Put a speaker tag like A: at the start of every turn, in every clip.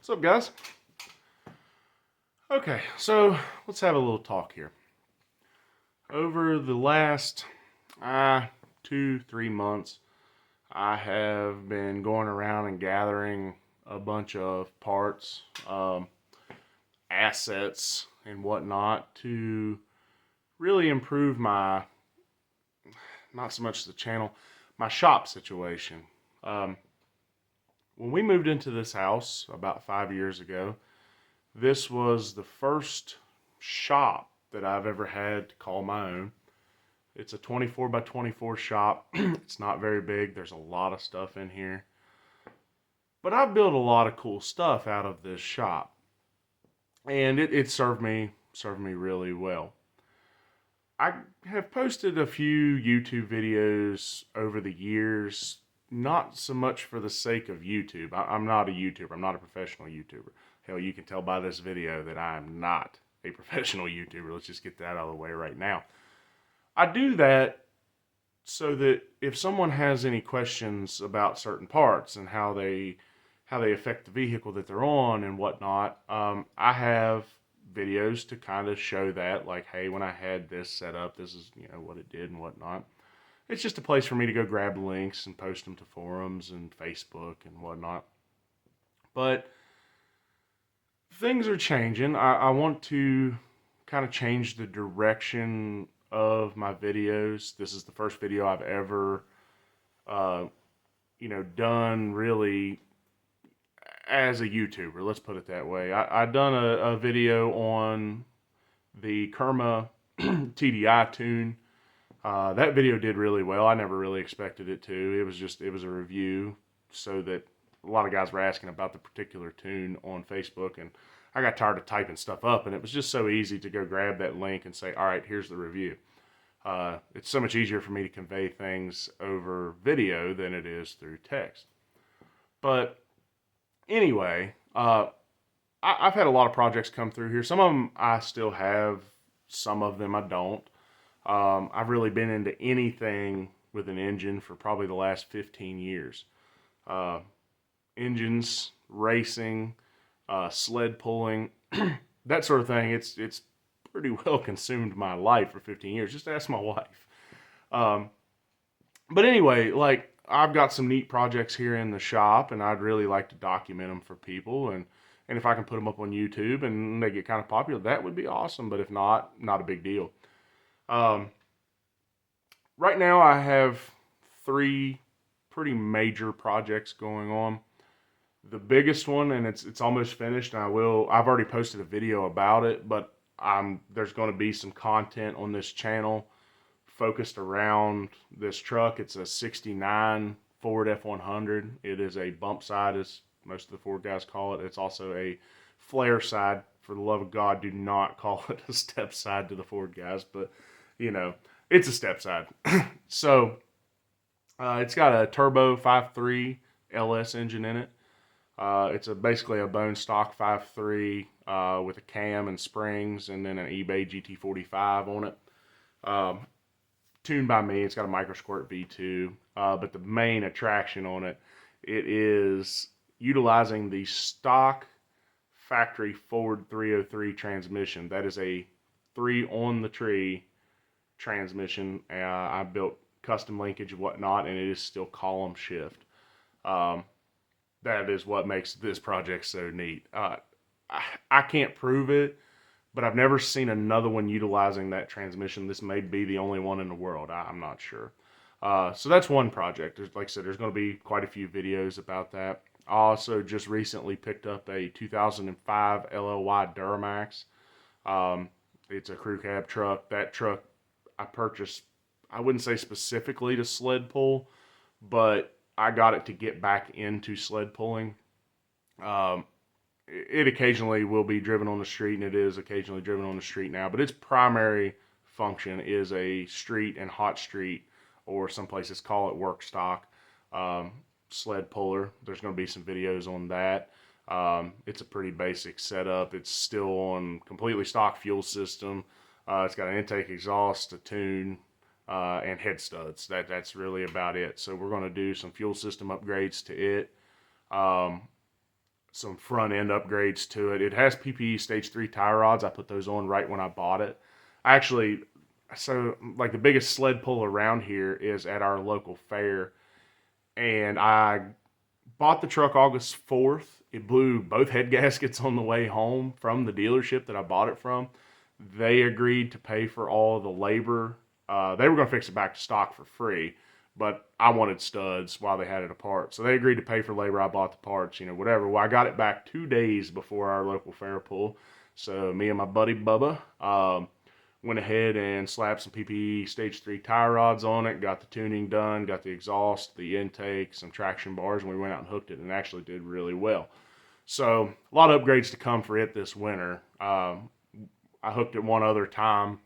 A: What's up, guys? Okay, so let's have a little talk here. Over the last 2, 3 months, I have been going around and gathering a bunch of parts, assets, and whatnot to really improve my, not so much the channel, my shop situation. Um, when we moved into this house about 5 years ago, this was the first shop that I've ever had to call my own. It's a 24 by 24 shop. It's not very big. There's a lot of stuff in here. But I built a lot of cool stuff out of this shop. And it served me really well. I have posted a few YouTube videos over the years, not so much for the sake of YouTube. I'm not a YouTuber. I'm not a professional YouTuber. Hell, you can tell by this video that I'm not a professional YouTuber. Let's just get that out of the way right now. I do that so that if someone has any questions about certain parts and how they affect the vehicle that they're on and whatnot, I have videos to kind of show that, like, hey, when I had this set up, this is what it did and whatnot. It's just a place for me to go grab links and post them to forums and Facebook and whatnot. But things are changing. I want to kind of change the direction of my videos. This is the first video I've ever, uh, done really as a YouTuber. Let's put it that way. I've done a video on the Kerma TDI tune. That video did really well. I never really expected it to. It was a review so that a lot of guys were asking about the particular tune on Facebook, and I got tired of typing stuff up, and it was just so easy to go grab that link and say, all right, here's the review. It's so much easier for me to convey things over video than it is through text. But anyway, I've had a lot of projects come through here. Some of them I still have, some of them I don't. I've really been into anything with an engine for probably the last 15 years. Uh, Engines, racing, sled pulling, that sort of thing. It's pretty well consumed my life for 15 years. Just ask my wife. Um, but anyway, like, I've got some neat projects here in the shop, and I'd really like to document them for people. And if I can put them up on YouTube and they get kind of popular, that would be awesome. But if not, not a big deal. Um, right now, I have three pretty major projects going on. The biggest one, and it's almost finished, and I've already posted a video about it, but there's going to be some content on this channel focused around this truck. It's a 69 Ford F100. It is a bump side, as most of the Ford guys call it. It's also a flare side. For the love of God, do not call it a step side to the Ford guys, but it's a step side. So it's got a turbo 5.3 LS engine in it. It's basically a bone stock 5.3 with a cam and springs, and then an eBay GT45 on it. Tuned by me. It's got a microsquirt V2, but the main attraction on it is utilizing the stock factory Ford 303 transmission. That is a 3 on the tree transmission. I built custom linkage and whatnot, and it is still column shift. That is what makes this project so neat. I can't prove it, but I've never seen another one utilizing that transmission. This may be the only one in the world. I'm not sure. So that's one project. Like I said, there's going to be quite a few videos about that. I also just recently picked up a 2005 LLY Duramax. It's a crew cab truck. That truck I purchased, I wouldn't say specifically to sled pull, but I got it to get back into sled pulling. Um, it occasionally will be driven on the street, and it is occasionally driven on the street now, but its primary function is a street and hot street, or some places call it work stock, sled puller. There's going to be some videos on that. It's a pretty basic setup. It's still on completely stock fuel system. It's got an intake exhaust, a tune, and head studs. That's really about it. So we're going to do some fuel system upgrades to it. some front end upgrades to it. It has PPE stage 3 tie rods. I put those on right when I bought it. I actually, so like the biggest sled pull around here is at our local fair, and I bought the truck August 4th. It blew both head gaskets on the way home from the dealership that I bought it from. They agreed to pay for all of the labor. They were going to fix it back to stock for free, but I wanted studs while they had it apart. So they agreed to pay for labor. I bought the parts, whatever. Well, I got it back 2 days before our local fair pull. So me and my buddy Bubba went ahead and slapped some PPE stage 3 tie rods on it, got the tuning done, got the exhaust, the intake, some traction bars, and we went out and hooked it, and it actually did really well. So a lot of upgrades to come for it this winter. I hooked it one other time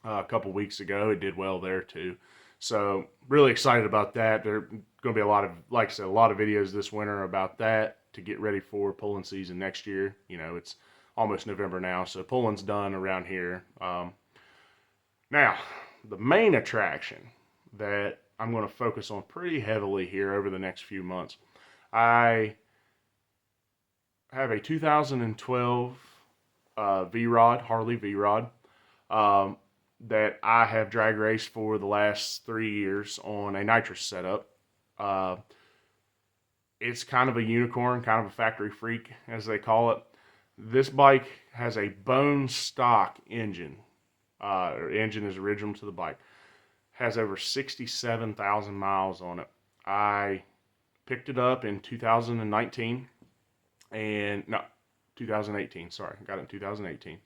A: a couple weeks ago. It did well there too. So really excited about that. There are going to be a lot of, like I said, a lot of videos this winter about that to get ready for pulling season next year. It's almost November now, so pulling's done around here. Now, the main attraction that I'm going to focus on pretty heavily here over the next few months, I have a 2012 V-Rod, Harley V-Rod, that I have drag raced for the last 3 years on a nitrous setup. It's kind of a unicorn, kind of a factory freak, as they call it. This bike has a bone stock engine. Engine is original to the bike. Has over 67,000 miles on it. I picked it up in 2019 and no, 2018. Sorry, I got it in 2018,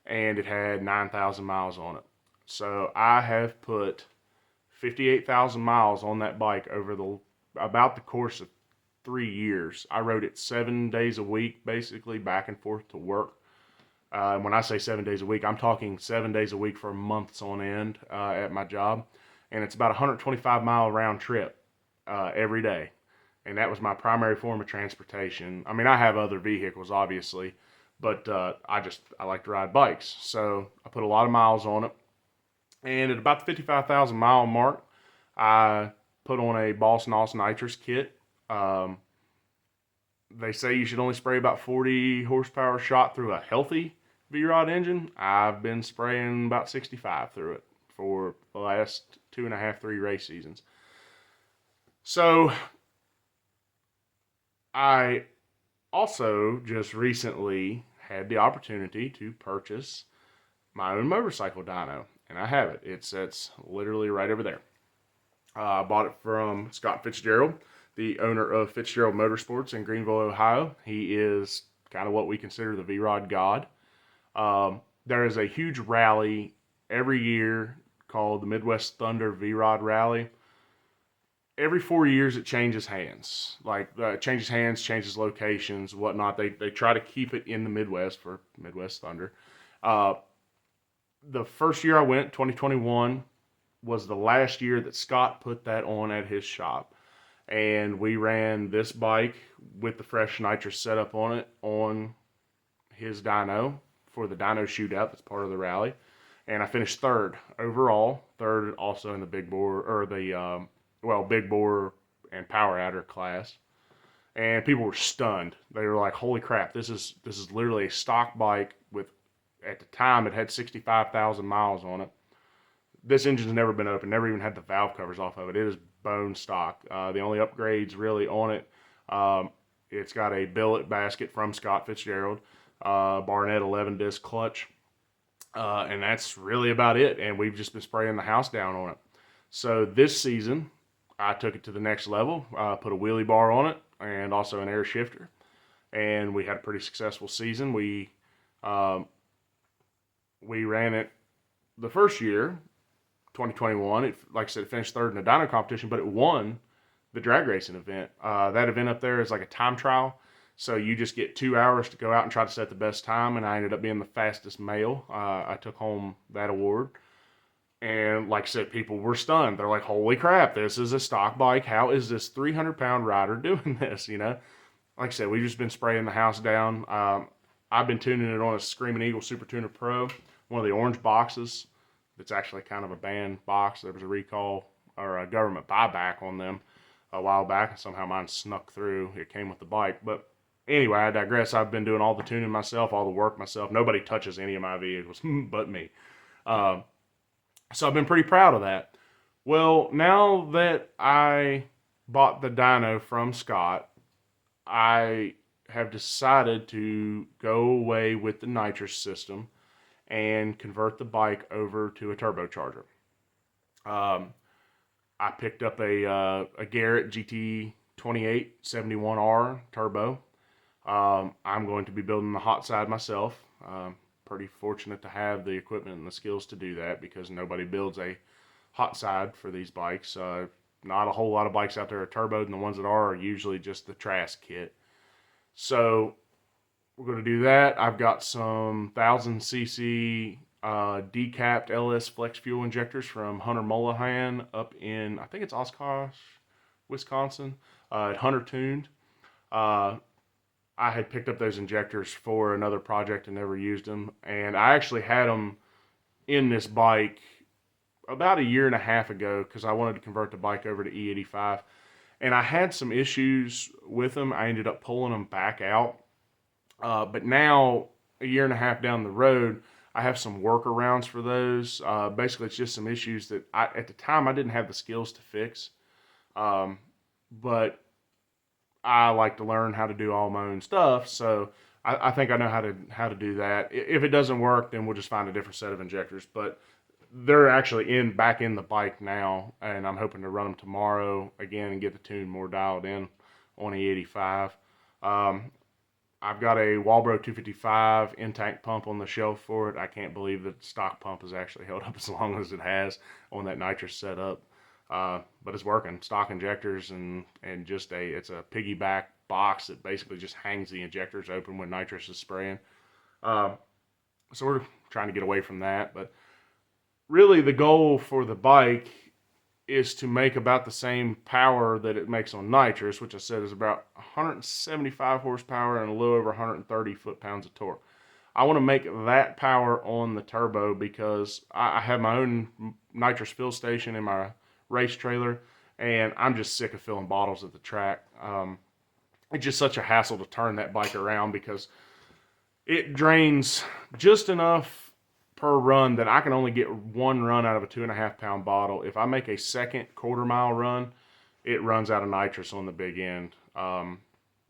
A: and it had 9,000 miles on it. So I have put 58,000 miles on that bike over about the course of 3 years. I rode it 7 days a week, basically back and forth to work. When I say 7 days a week, I'm talking 7 days a week for months on end at my job. And it's about a 125-mile round trip every day. And that was my primary form of transportation. I mean, I have other vehicles, obviously, but I like to ride bikes. So I put a lot of miles on it. And at about the 55,000 mile mark, I put on a Boss Noss nitrous kit. They say you should only spray about 40 horsepower shot through a healthy V-Rod engine. I've been spraying about 65 through it for the last 2.5, 3 race seasons. So I also just recently had the opportunity to purchase my own motorcycle dyno, and I have it. It sits literally right over there. I bought it from Scott Fitzgerald, the owner of Fitzgerald Motorsports in Greenville, Ohio. He is kind of what we consider the V-Rod god. There is a huge rally every year called the Midwest Thunder V-Rod Rally. Every 4 years it changes hands. Changes hands, changes locations, whatnot. They try to keep it in the Midwest for Midwest Thunder. The first year I went, 2021, was the last year that Scott put that on at his shop. And we ran this bike with the fresh nitrous setup on it on his dyno for the dyno shootout that's part of the rally. And I finished third overall, third also in the big bore, or the, big bore and power adder class. And people were stunned. They were like, holy crap, this is literally a stock bike with, at the time, it had 65,000 miles on it. This engine's never been opened, never even had the valve covers off of it. It is bone stock. The only upgrades really on it, it's got a billet basket from Scott Fitzgerald, Barnett 11 disc clutch, and that's really about it. And we've just been spraying the house down on it. So this season, I took it to the next level, put a wheelie bar on it, and also an air shifter, and we had a pretty successful season. We ran it the first year, 2021. It, like I said, it finished third in the dyno competition, but it won the drag racing event. That event up there is like a time trial, so you just get 2 hours to go out and try to set the best time, and I ended up being the fastest male. I took home that award, and like I said, people were stunned. They're like, holy crap, this is a stock bike. How is this 300-pound rider doing this, Like I said, we've just been spraying the house down. I've been tuning it on a Screaming Eagle Super Tuner Pro, one of the orange boxes. It's actually kind of a banned box. There was a recall or a government buyback on them a while back, and somehow mine snuck through. It came with the bike, but Anyway, I digress. I've been doing all the tuning myself, all the work myself. Nobody touches any of my vehicles but me. Uh, so I've been pretty proud of that. Well, now that I bought the dyno from Scott, I have decided to go away with the nitrous system and convert the bike over to a turbocharger. Um, I picked up a Garrett GT 2871R turbo. I'm going to be building the hot side myself. Pretty fortunate to have the equipment and the skills to do that because nobody builds a hot side for these bikes. Not a whole lot of bikes out there are turboed, and the ones that are usually just the Trask kit. So we're going to do that. I've got some 1000cc decapped LS flex fuel injectors from Hunter Mullahan up in, I think it's Oshkosh, Wisconsin, at Hunter Tuned. I had picked up those injectors for another project and never used them. And I actually had them in this bike about a year and a half ago because I wanted to convert the bike over to E85. And I had some issues with them. I ended up pulling them back out. But now, a year and a half down the road, I have some workarounds for those. Basically, it's just some issues that at the time I didn't have the skills to fix. But I like to learn how to do all my own stuff, so I think I know how to do that. If it doesn't work, then we'll just find a different set of injectors. But they're actually back in the bike now, and I'm hoping to run them tomorrow again and get the tune more dialed in on E85. I've got a Walbro 255 in-tank pump on the shelf for it. I can't believe that the stock pump has actually held up as long as it has on that nitrous setup. But it's working. Stock injectors and just it's a piggyback box that basically just hangs the injectors open when nitrous is spraying. So we're trying to get away from that. But really the goal for the bike is to make about the same power that it makes on nitrous, which I said is about 175 horsepower and a little over 130 foot-pounds of torque. I want to make that power on the turbo because I have my own nitrous fill station in my race trailer, and I'm just sick of filling bottles at the track. It's just such a hassle to turn that bike around because it drains just enough per run that I can only get one run out of a 2.5 pound bottle. If I make a second quarter-mile run, it runs out of nitrous on the big end.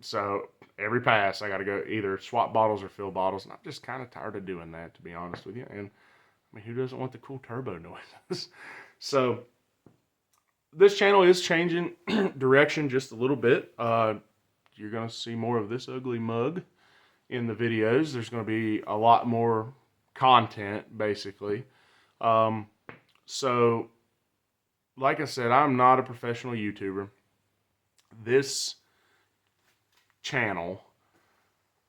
A: So every pass, I got to go either swap bottles or fill bottles, and I'm just kind of tired of doing that, to be honest with you. And I mean, who doesn't want the cool turbo noises? So this channel is changing direction just a little bit. You're going to see more of this ugly mug in the videos. There's going to be a lot more content, basically. So, like I said, I'm not a professional YouTuber. This channel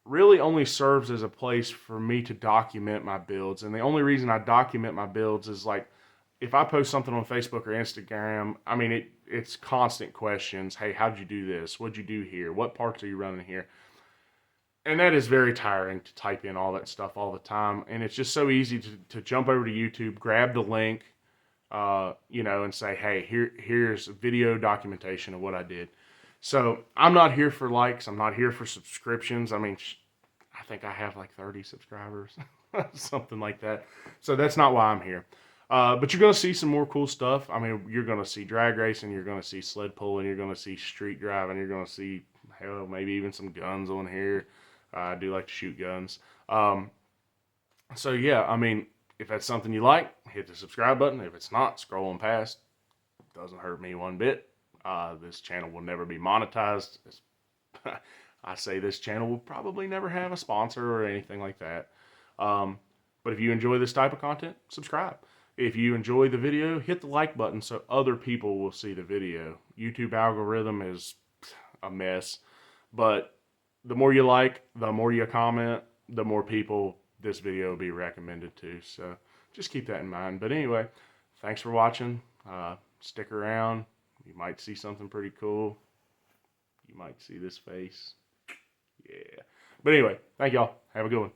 A: really only serves as a place for me to document my builds. And the only reason I document my builds is like, if I post something on Facebook or Instagram, I mean, it's constant questions. Hey, how'd you do this? What'd you do here? What parts are you running here? And that is very tiring to type in all that stuff all the time. And it's just so easy to jump over to YouTube, grab the link, and say, hey, here's video documentation of what I did. So I'm not here for likes. I'm not here for subscriptions. I mean, I think I have like 30 subscribers, something like that. So that's not why I'm here. But you're going to see some more cool stuff. I mean, you're going to see drag racing, you're going to see sled pulling, you're going to see street driving, you're going to see, hell, maybe even some guns on here. I do like to shoot guns. So yeah, I mean, if that's something you like, hit the subscribe button. If it's not, scroll on past. Doesn't hurt me one bit. This channel will never be monetized. I say this channel will probably never have a sponsor or anything like that. But if you enjoy this type of content, subscribe. If you enjoy the video, hit the like button so other people will see the video. YouTube algorithm is a mess, but the more you like, the more you comment, the more people this video will be recommended to. So just keep that in mind. But anyway, thanks for watching. Stick around. You might see something pretty cool. You might see this face. Yeah. But anyway, thank y'all. Have a good one.